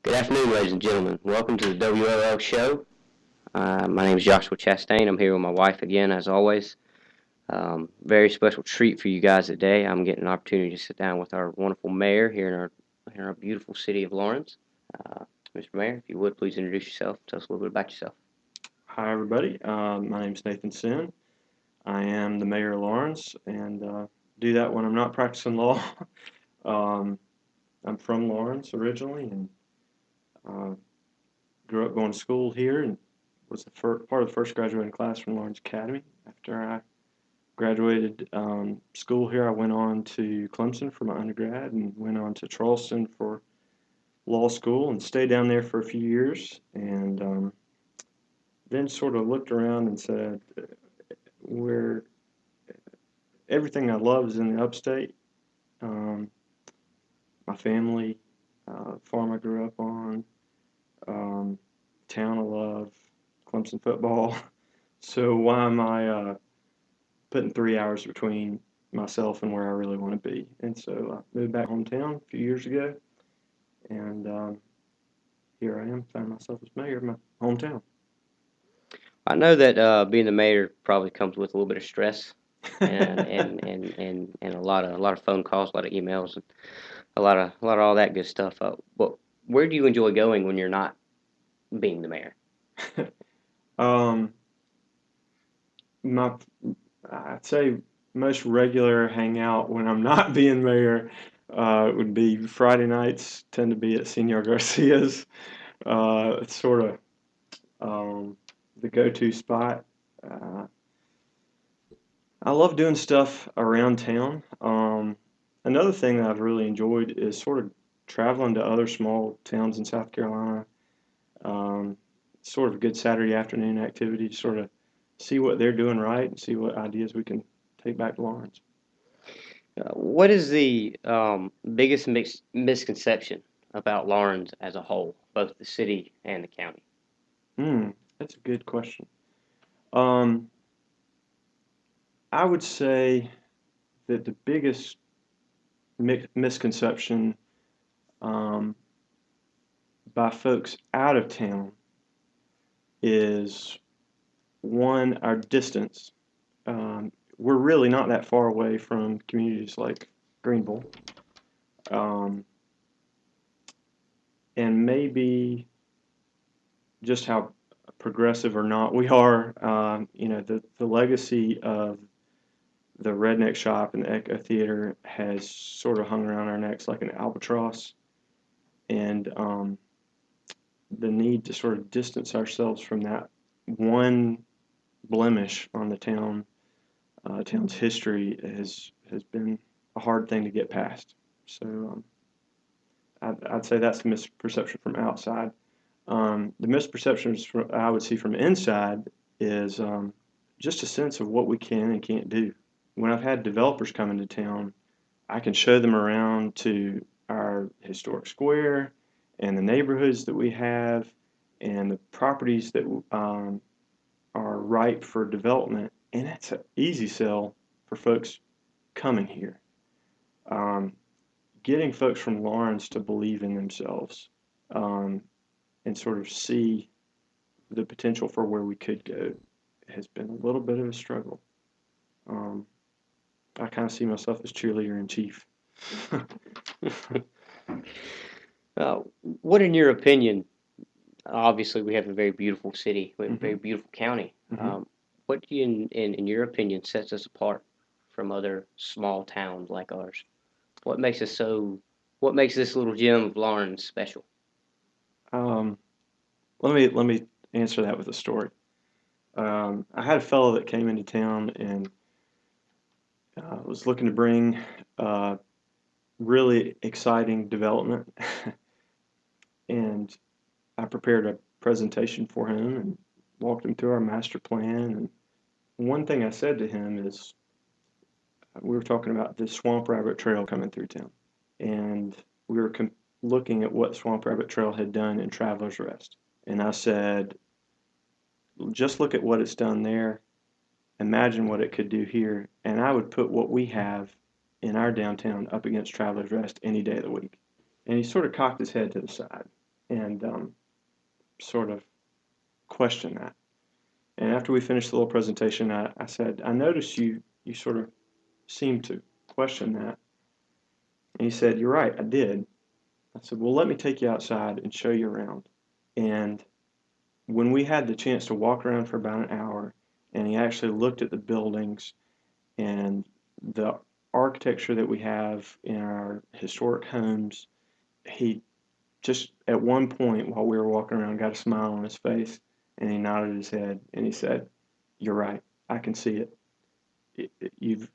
Good afternoon, ladies and gentlemen. Welcome to the W.L.L show. My name is Joshua Chastain. I'm here with my wife again, as always. Very special treat for you guys today. I'm getting an opportunity to sit down with our wonderful mayor here in our beautiful city of Lawrence. Uh, Mr. Mayor, if you would, please introduce yourself. Tell us a little bit about yourself. Hi, everybody. My name's Nathan Senn. I am the mayor of Lawrence and do that when I'm not practicing law. um, I'm from Lawrence originally and uh, grew up going to school here and was part of the first graduating class from Lawrence Academy. After I graduated school here, I went on to Clemson for my undergrad and went on to Charleston for law school and stayed down there for a few years and then sort of looked around and said, where everything I love is in the upstate. Um, my family, farm I grew up on, um, town I love, Clemson football. So why am I putting 3 hours between myself and where I really want to be? And so I moved back hometown a few years ago, and here I am, found myself as mayor of my hometown. I know that being the mayor probably comes with a little bit of stress and a lot of phone calls, a lot of emails, and a lot of all that good stuff. But where do you enjoy going when you're not being the mayor? um, my I'd say most regular hangout when I'm not being mayor would be Friday nights. Tend to be at Senor Garcia's. It's sort of the go-to spot. Uh, I love doing stuff around town. Another thing that I've really enjoyed is sort of traveling to other small towns in South Carolina. Um, Sort of a good Saturday afternoon activity to sort of see what they're doing right and see what ideas we can take back to Lawrence. What is the biggest misconception about Lawrence as a whole, both the city and the county? That's a good question. Um, I would say that the biggest misconception um, by folks out of town is one, our distance. We're really not that far away from communities like Greenville, um, and maybe just how progressive or not we are. The legacy of the Redneck Shop and the Echo Theater has sort of hung around our necks like an albatross, and the need to sort of distance ourselves from that one blemish on the town's history has been a hard thing to get past. So I'd say that's the misperception from outside. The misperceptions I would see from inside is just a sense of what we can and can't do. When I've had developers come into town, I can show them around to our historic square and the neighborhoods that we have and the properties that are ripe for development, and it's an easy sell for folks coming here. Um, Getting folks from Lawrence to believe in themselves um, and sort of see the potential for where we could go has been a little bit of a struggle. Um, I kind of see myself as cheerleader in chief. What, in your opinion, obviously we have a very beautiful city, we have a very hmm beautiful county. hmm What do you, in your opinion, sets us apart from other small towns like ours? What makes us so? What makes this little gem of Lawrence special? Um, let me answer that with a story. I had a fellow that came into town and was looking to bring uh, really exciting development, and I prepared a presentation for him and walked him through our master plan. And one thing I said to him is, we were talking about this Swamp Rabbit Trail coming through town, and we were looking at what Swamp Rabbit Trail had done in Travelers Rest. And I said, just look at what it's done there. Imagine what it could do here. And I would put what we have in our downtown up against Travelers Rest any day of the week. And he sort of cocked his head to the side. and sort of question that. And after we finished the little presentation, I said, I noticed you sort of seemed to question that. And he said, you're right, I did. I said, well, let me take you outside and show you around. And when we had the chance to walk around for about an hour, and he actually looked at the buildings and the architecture that we have in our historic homes, he just at one point while we were walking around got a smile on his face, and he nodded his head and he said, "You're right. I can see it. You've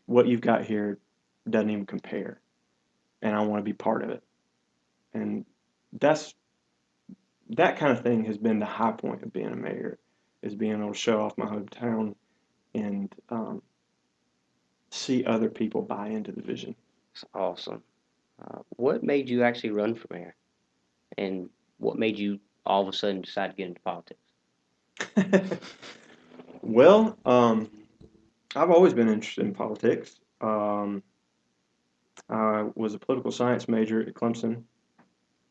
what you've got here doesn't even compare, and I want to be part of it." And that's that kind of thing has been the high point of being a mayor, is being able to show off my hometown and see other people buy into the vision. It's awesome. What made you actually run for mayor? And what made you all of a sudden decide to get into politics? Well, I've always been interested in politics. I was a political science major at Clemson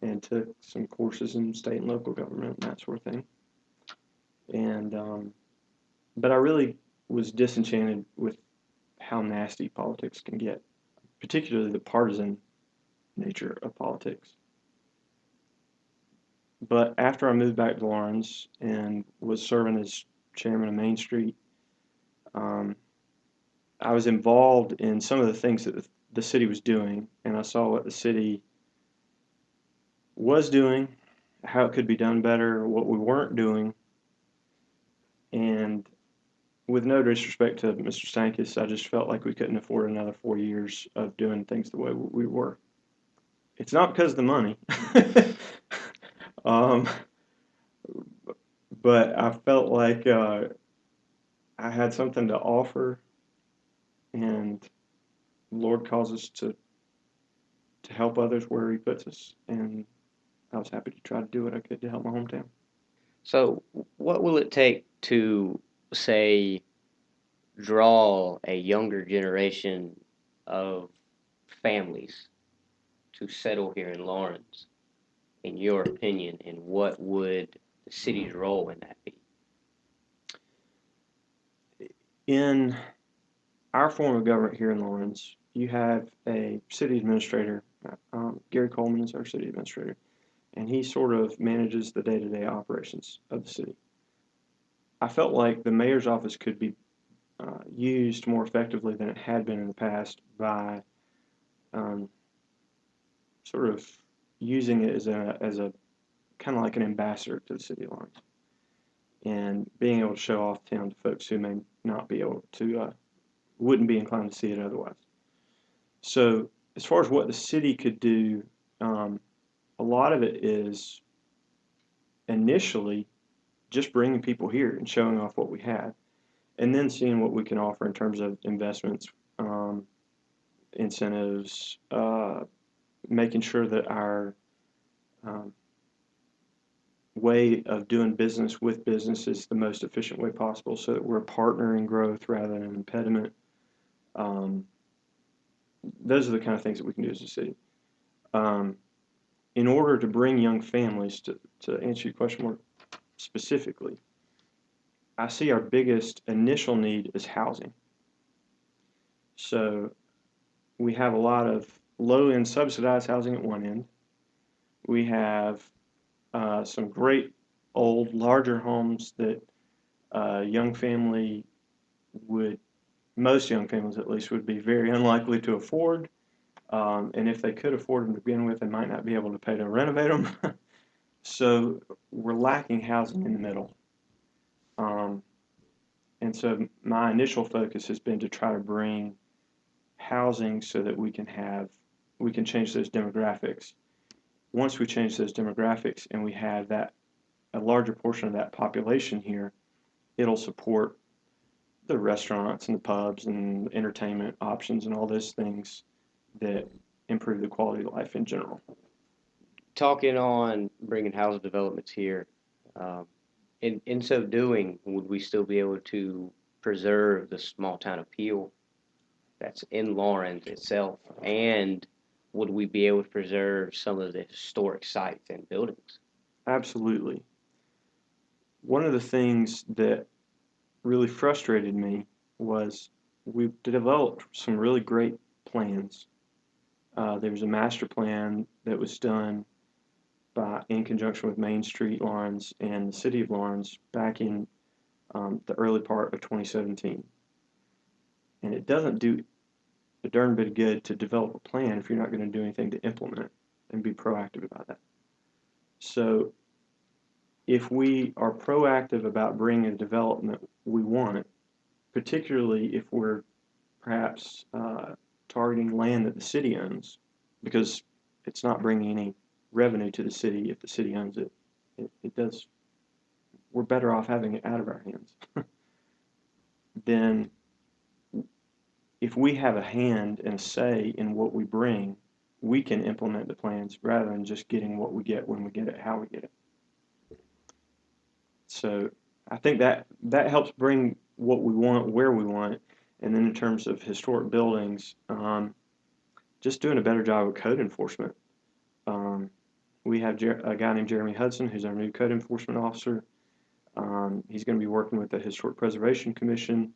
and took some courses in state and local government and that sort of thing. And but I really was disenchanted with how nasty politics can get, particularly the partisan nature of politics. But after I moved back to Lawrence and was serving as chairman of Main Street, um, I was involved in some of the things that the city was doing, and I saw what the city was doing, how it could be done better, what we weren't doing, and with no disrespect to Mr. Stankus, I just felt like we couldn't afford another 4 years of doing things the way we were. It's not because of the money, um, but I felt like I had something to offer, and the Lord calls us to help others where He puts us, and I was happy to try to do what I could to help my hometown. So, what will it take to, say, draw a younger generation of families to settle here in Lawrence, in your opinion, and what would the city's role in that be? In our form of government here in Lawrence, you have a city administrator. Gary Coleman is our city administrator, and he sort of manages the day-to-day operations of the city. I felt like the mayor's office could be used more effectively than it had been in the past by um, sort of using it as a kind of like an ambassador to the city of Lawrence, and being able to show off town to folks who may not be able to wouldn't be inclined to see it otherwise. So as far as what the city could do, um, a lot of it is initially just bringing people here and showing off what we have, and then seeing what we can offer in terms of investments, incentives, making sure that our um, way of doing business with business is the most efficient way possible, so that we're a partner in growth rather than an impediment. Um, those are the kind of things that we can do as a city. Um, in order to bring young families, to answer your question more specifically, I see our biggest initial need is housing. So we have a lot of low end subsidized housing at one end. We have some great old, larger homes that young family would, most young families at least, would be very unlikely to afford. And if they could afford them to begin with, they might not be able to pay to renovate them. So we're lacking housing in the middle. Um, and so my initial focus has been to try to bring housing so that we can change those demographics. Once we change those demographics and we have that a larger portion of that population here, it'll support the restaurants and the pubs and entertainment options and all those things that improve the quality of life in general. Talking on bringing housing developments here, um, in so doing, would we still be able to preserve the small town appeal that's in Lawrence itself and would we be able to preserve some of the historic sites and buildings? Absolutely. One of the things that really frustrated me was we've developed some really great plans. There was a master plan that was done in conjunction with Main Street Lawrence and the City of Lawrence back in the early part of 2017. And it doesn't do a darn bit of good to develop a plan if you're not going to do anything to implement it and be proactive about that. So if we are proactive about bringing the development we want, particularly if we're perhaps targeting land that the city owns, because it's not bringing any revenue to the city if the city owns it. It does. We're better off having it out of our hands. Then, if we have a hand and a say in what we bring, we can implement the plans rather than just getting what we get when we get it, how we get it. So I think that helps bring what we want where we want it. And then in terms of historic buildings, just doing a better job of code enforcement. We have a guy named Jeremy Hudson, who's our new code enforcement officer. He's going to be working with the Historic Preservation Commission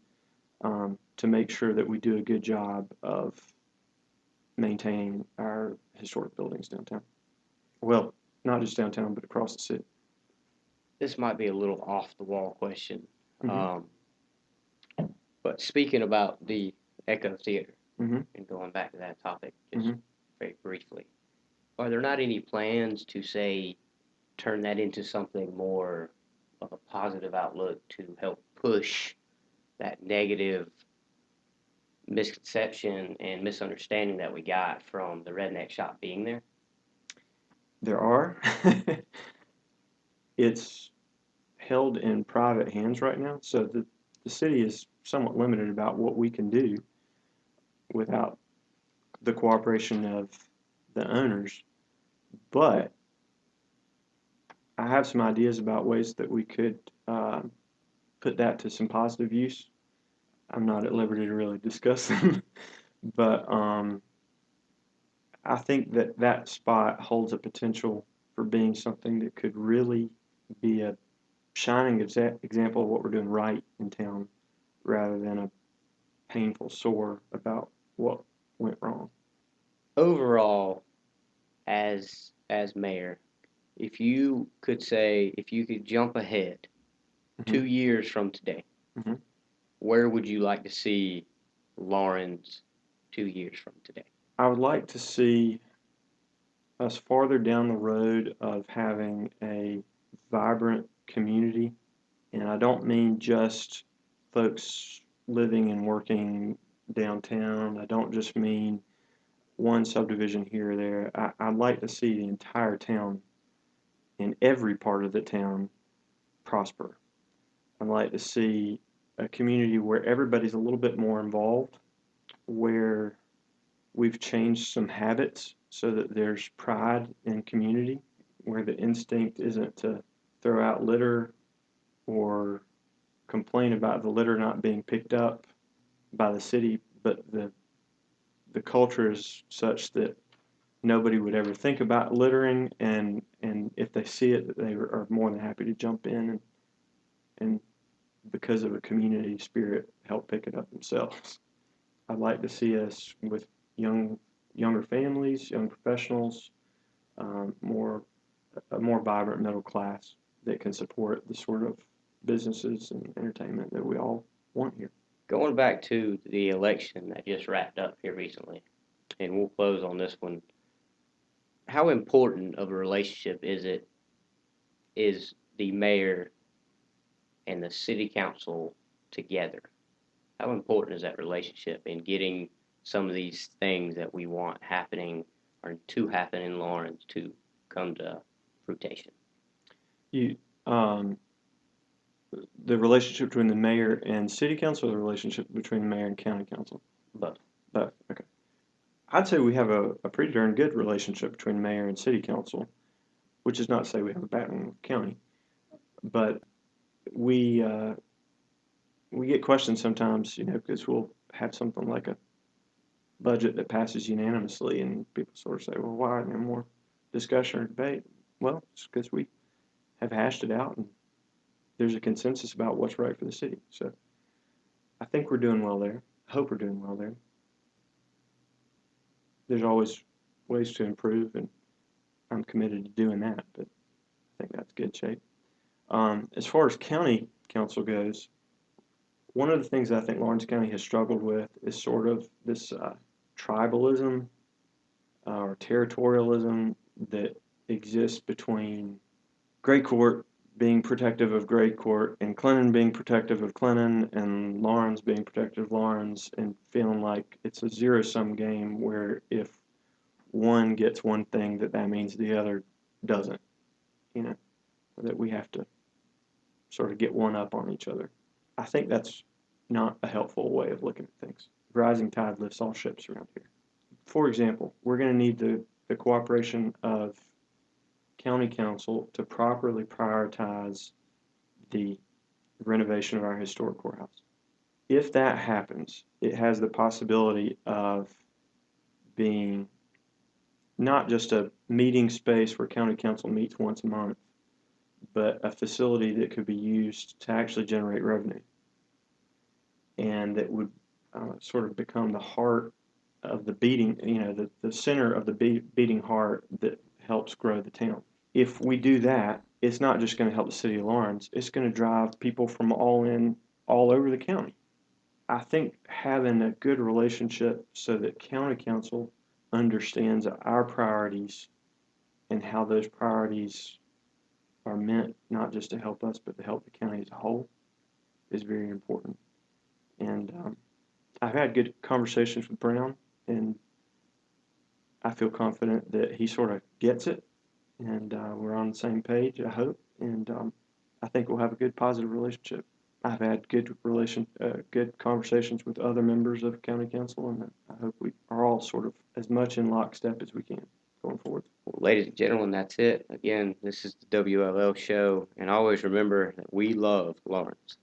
to make sure that we do a good job of maintaining our historic buildings downtown. Well, not just downtown, but across the city. This might be a little off the wall question, Mm-hmm. but speaking about the Echo Theater Mm-hmm. and going back to that topic just Mm-hmm. very briefly, are there not any plans to say turn that into something more of a positive outlook to help push that negative misconception and misunderstanding that we got from the redneck shop being there? There are. It's held in private hands right now, so the city is somewhat limited about what we can do without the cooperation of the owners. But I have some ideas about ways that we could put that to some positive use. I'm not at liberty to really discuss them, but I think that spot holds a potential for being something that could really be a shining example of what we're doing right in town rather than a painful sore about what went wrong. Overall, as mayor, if you could jump ahead Mm-hmm. 2 years from today, Mm-hmm. where would you like to see Lawrence 2 years from today? I would like to see us farther down the road of having a vibrant community. And I don't mean just folks living and working downtown. I don't just mean one subdivision here or there. I'd like to see the entire town in every part of the town prosper. I'd like to see a community where everybody's a little bit more involved, where we've changed some habits so that there's pride in community, where the instinct isn't to throw out litter or complain about the litter not being picked up by the city, but the culture is such that nobody would ever think about littering, and if they see it, they are more than happy to jump in and because of a community spirit, help pick it up themselves. I'd like to see us with younger families, young professionals, more a more vibrant middle class that can support the sort of businesses and entertainment that we all want here. Going back to the election that just wrapped up here recently, and we'll close on this one. How important of a relationship is the mayor and the city council together? How important is that relationship in getting some of these things that we want happening or to happen in Lawrence to come to fruition? You, the relationship between the mayor and city council, or the relationship between the mayor and county council? Both. Both. Okay. I'd say we have a pretty darn good relationship between mayor and city council, which is not to say we have a bad one with county, but we we get questions sometimes, because we'll have something like a budget that passes unanimously, and people sort of say, well, why isn't there more discussion or debate? Well, it's because we have hashed it out and there's a consensus about what's right for the city. So I think we're doing well there. I hope we're doing well there. There's always ways to improve, and I'm committed to doing that, but I think that's good shape. As far as county council goes, one of the things I think Lawrence County has struggled with is sort of this tribalism or territorialism that exists between Gray Court being protective of Gray Court and Clinton being protective of Clinton and Lawrence being protective of Lawrence, and feeling like it's a zero-sum game where if one gets one thing that means the other doesn't, you know, that we have to sort of get one up on each other. I think that's not a helpful way of looking at things. Rising tide lifts all ships around here. For example, we're going to need the cooperation of county council to properly prioritize the renovation of our historic courthouse. If that happens, it has the possibility of being not just a meeting space where county council meets once a month, but a facility that could be used to actually generate revenue, and that would sort of become the heart of the beating, the center of the beating heart that helps grow the town. If we do that, it's not just going to help the city of Lawrence, it's going to drive people from all over the county. I think having a good relationship so that county council understands our priorities and how those priorities are meant not just to help us, but to help the county as a whole is very important. And I've had good conversations with Brown, and I feel confident that he sort of gets it, and we're on the same page, I hope, and I think we'll have a good, positive relationship. I've had good conversations with other members of county council, and I hope we are all sort of as much in lockstep as we can going forward. Well, ladies and gentlemen, that's it. Again, this is the WLL show, and always remember that we love Lawrence.